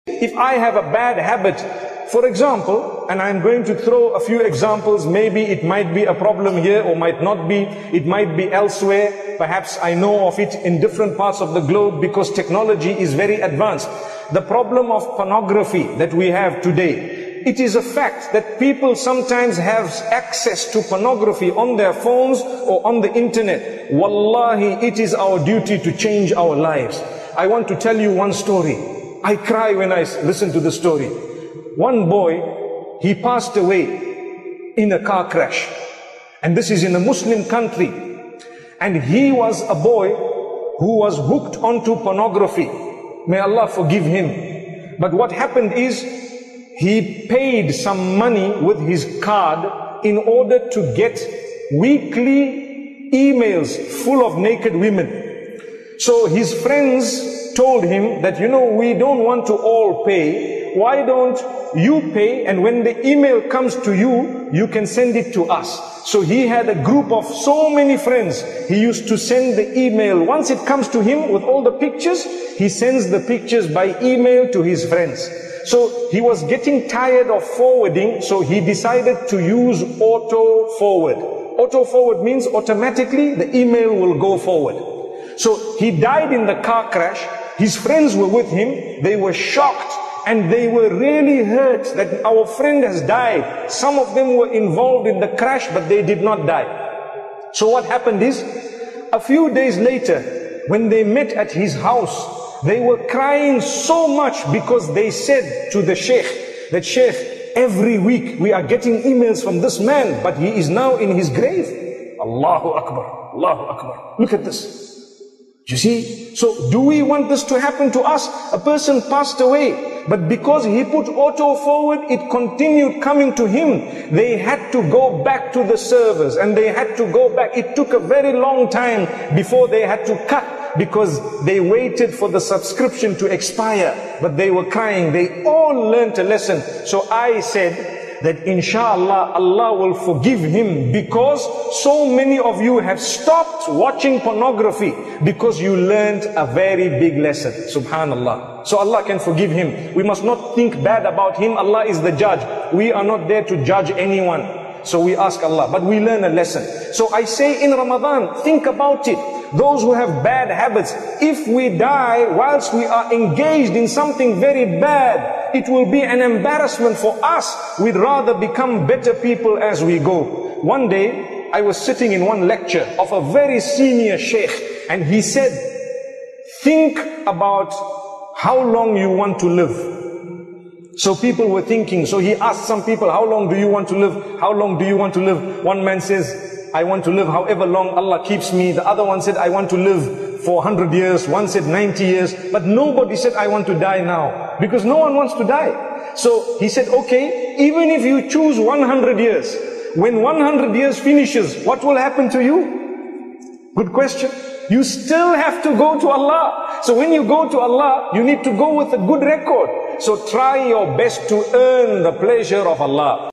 If I have a bad habit, for example, and I'm going to throw a few examples, maybe it might be a problem here or might not be, it might be elsewhere, perhaps I know of it in different parts of the globe because technology is very advanced. The problem of pornography that we have today, it is a fact that people sometimes have access to pornography on their phones or on the internet. Wallahi, it is our duty to change our lives. I want to tell you one story. I cry when I listen to the story. One boy, he passed away in a car crash. And this is in a Muslim country. And he was a boy who was hooked onto pornography. May Allah forgive him. But what happened is, he paid some money with his card in order to get weekly emails full of naked women. So his friends told him that, you know, we don't want to all pay. Why don't you pay, and when the email comes to you, you can send it to us. So he had a group of so many friends. He used to send the email. Once it comes to him with all the pictures, he sends the pictures by email to his friends. So he was getting tired of forwarding, so he decided to use auto forward. Auto forward means automatically the email will go forward. So he died in the car crash. His friends were with him. They were shocked and they were really hurt that our friend has died. Some of them were involved in the crash, but they did not die. So what happened is, a few days later, when they met at his house, they were crying so much because they said to the sheikh that, Sheikh, every week we are getting emails from this man, but he is now in his grave. Allahu Akbar, Allahu Akbar. Look at this. You see? So do we want this to happen to us? A person passed away, but because he put auto forward, it continued coming to him. They had to go back to the servers and they had to go back. It took a very long time before they had to cut, because they waited for the subscription to expire, but they were crying. They all learned a lesson. So I said that inshallah Allah will forgive him, because so many of you have stopped watching pornography because you learned a very big lesson. Subhanallah. So Allah can forgive him. We must not think bad about him. Allah is the judge. We are not there to judge anyone. So we ask Allah, but we learn a lesson. So I say in Ramadan, think about it. Those who have bad habits, if we die whilst we are engaged in something very bad, it will be an embarrassment for us. We'd rather become better people as we go. One day, I was sitting in one lecture of a very senior sheikh, and he said, think about how long you want to live. So people were thinking, so he asked some people, how long do you want to live? How long do you want to live? One man says, I want to live however long Allah keeps me. The other one said, I want to live for 100 years. One said 90 years. But nobody said, I want to die now. Because no one wants to die. So he said, okay, even if you choose 100 years, when 100 years finishes, what will happen to you? Good question. You still have to go to Allah. So when you go to Allah, you need to go with a good record. So try your best to earn the pleasure of Allah.